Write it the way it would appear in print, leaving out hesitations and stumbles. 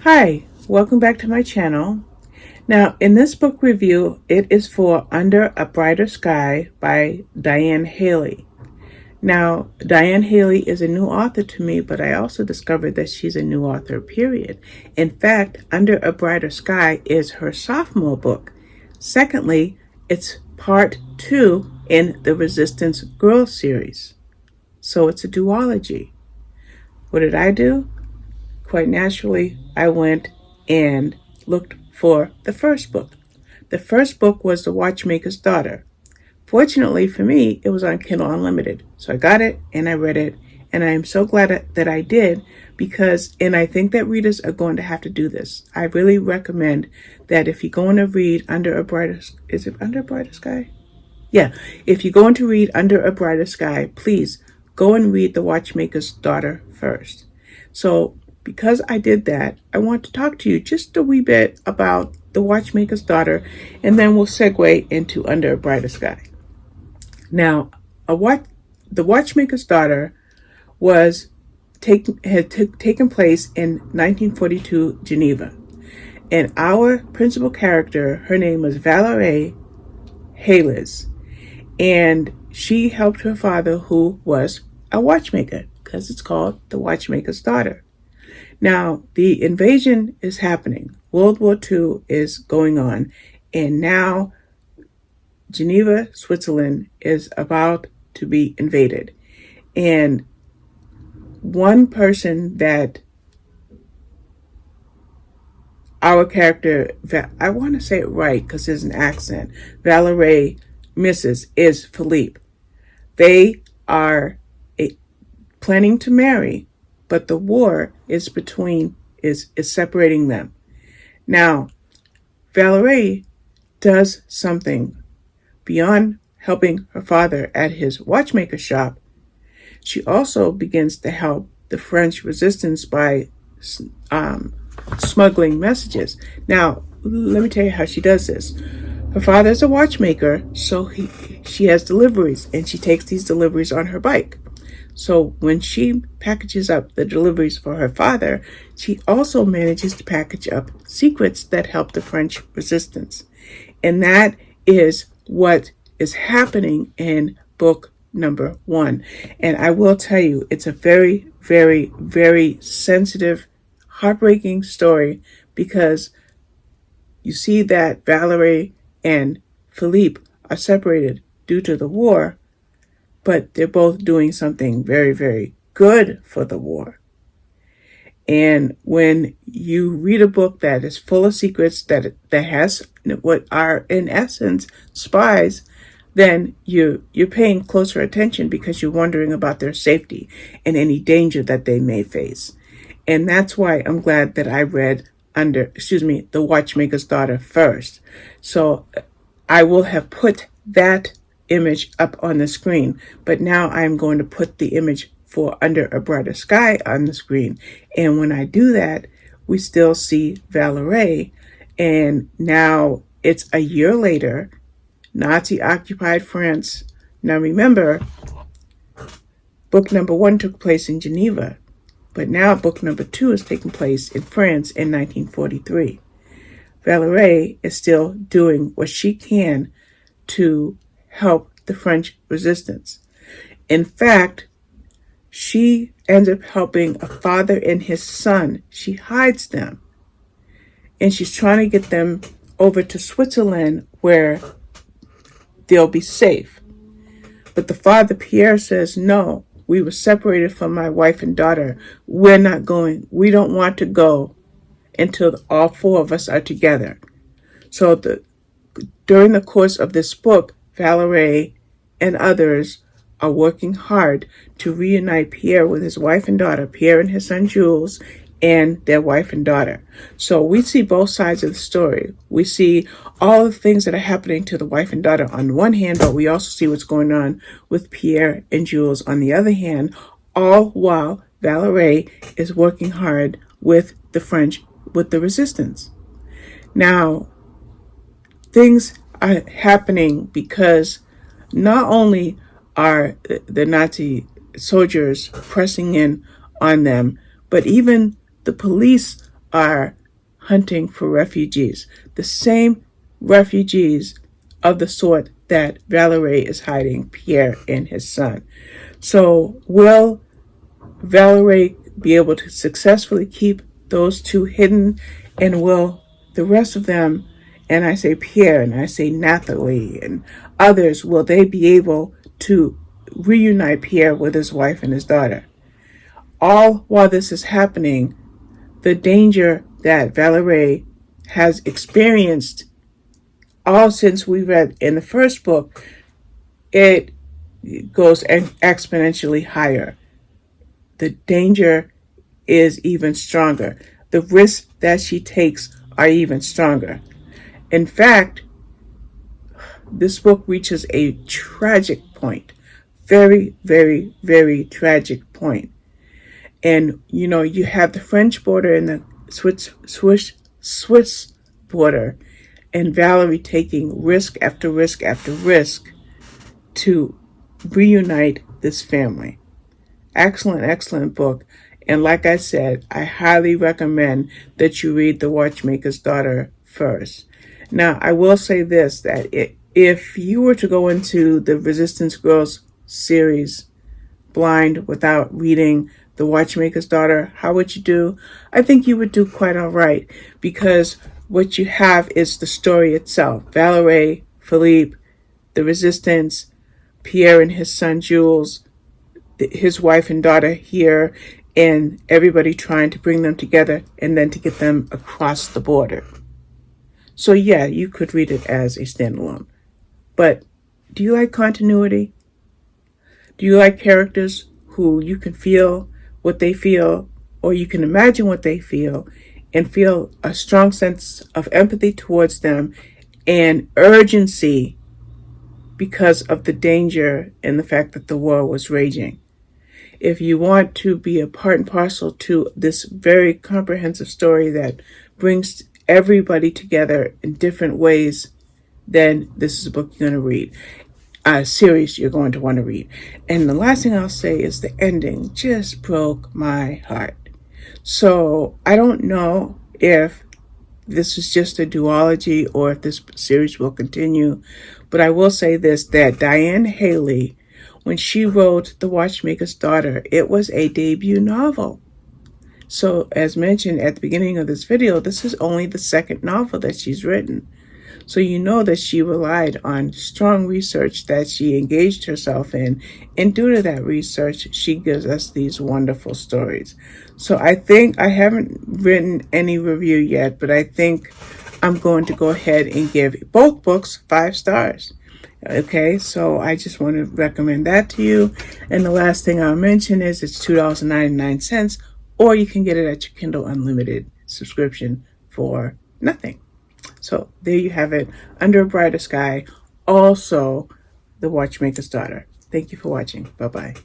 Hi, welcome back to my channel. Now, in this book review, it is for Under a Brighter Sky by Diane Haley. Now, Diane Haley is a new author to me, but I also discovered that she's a new author, period. In fact, Under a Brighter Sky is her sophomore book. Secondly, it's part 2 in the Resistance Girls series. So it's a duology. What did I do? Quite naturally, I went and looked for the first book. The first book was The Watchmaker's Daughter. Fortunately for me, it was on Kindle Unlimited. So I got it and I read it, and I am so glad that I did because, and I think that readers are going to have to do this. I really recommend that if you're going to read Under a Brighter, is it Under a Brighter Sky? Yeah, if you're going to read Under a Brighter Sky, please go and read The Watchmaker's Daughter first. So because I did that, I want to talk to you just a wee bit about The Watchmaker's Daughter, and then we'll segue into Under a Brighter Sky. Now, The Watchmaker's Daughter had taken place in 1942 Geneva, and our principal character, her name was Valerie Hayles, and she helped her father, who was a watchmaker, because it's called The Watchmaker's Daughter. Now, the invasion is happening. World War II is going on, and now Geneva, Switzerland is about to be invaded. And one person that our character, I want to say it right because there's an accent, Valerie misses is Philippe. They are planning to marry, but the war is separating them. Now, Valerie does something beyond helping her father at his watchmaker shop. She also begins to help the French resistance by smuggling messages. Now, let me tell you how she does this. Her father is a watchmaker, so she has deliveries, and she takes these deliveries on her bike. So when she packages up the deliveries for her father, she also manages to package up secrets that help the French resistance. And that is what is happening in book number 1. And I will tell you, it's a very, very, very sensitive, heartbreaking story, because you see that Valerie and Philippe are separated due to the war, but they're both doing something very, very good for the war. And when you read a book that is full of secrets, that has what are in essence spies, then you're paying closer attention because you're wondering about their safety and any danger that they may face. And that's why I'm glad that I read The Watchmaker's Daughter first. So I will have put that image up on the screen, but now I'm going to put the image for Under a Brighter Sky on the screen. And when I do that, we still see Valerie, and now it's a year later, Nazi-occupied France. Now remember, book number 1 took place in Geneva, but now book number 2 is taking place in France in 1943. Valerie is still doing what she can to help the French resistance. In fact, she ends up helping a father and his son. She hides them, and she's trying to get them over to Switzerland where they'll be safe. But the father, Pierre, says, no, we were separated from my wife and daughter. We're not going. We don't want to go until all 4 of us are together. So during the course of this book, Valerie and others are working hard to reunite Pierre with his wife and daughter, Pierre and his son Jules, and their wife and daughter. So we see both sides of the story. We see all the things that are happening to the wife and daughter on one hand, but we also see what's going on with Pierre and Jules on the other hand, all while Valerie is working hard with the French, with the resistance. Now, things are happening because not only are the Nazi soldiers pressing in on them, but even the police are hunting for refugees, the same refugees of the sort that Valerie is hiding Pierre and his son. So will Valerie be able to successfully keep those two hidden, and will the rest of them, and I say Pierre and I say Nathalie and others, will they be able to reunite Pierre with his wife and his daughter? All while this is happening, the danger that Valerie has experienced all since we read in the first book, it goes exponentially higher. The danger is even stronger. The risks that she takes are even stronger. In fact, this book reaches a tragic point. Very, very, very tragic point. And, you know, you have the French border and the Swiss border, and Valerie taking risk after risk after risk to reunite this family. Excellent, excellent book. And like I said, I highly recommend that you read The Watchmaker's Daughter first. Now, I will say this, that if you were to go into the Resistance Girls series blind without reading The Watchmaker's Daughter, how would you do? I think you would do quite all right, because what you have is the story itself. Valerie, Philippe, the Resistance, Pierre and his son Jules, his wife and daughter here, and everybody trying to bring them together and then to get them across the border. So yeah, you could read it as a standalone. But do you like continuity? Do you like characters who you can feel what they feel, or you can imagine what they feel, and feel a strong sense of empathy towards them and urgency because of the danger and the fact that the war was raging? If you want to be a part and parcel to this very comprehensive story that brings everybody together in different ways, then this is a book you're going to read. A series you're going to want to read. And the last thing I'll say is the ending just broke my heart. So I don't know if this is just a duology or if this series will continue, but I will say this, that Diane Haley, when she wrote The Watchmaker's Daughter, it was a debut novel. So as mentioned at the beginning of this video, this is only the second novel that she's written. So you know that she relied on strong research that she engaged herself in, and due to that research, she gives us these wonderful stories. So I think I haven't written any review yet, but I think I'm going to go ahead and give both books 5 stars. Okay, so I just want to recommend that to you. And the last thing I'll mention is it's $2.99, or you can get it at your Kindle Unlimited subscription for nothing. So there you have it, Under a Brighter Sky, also The Watchmaker's Daughter. Thank you for watching. Bye-bye.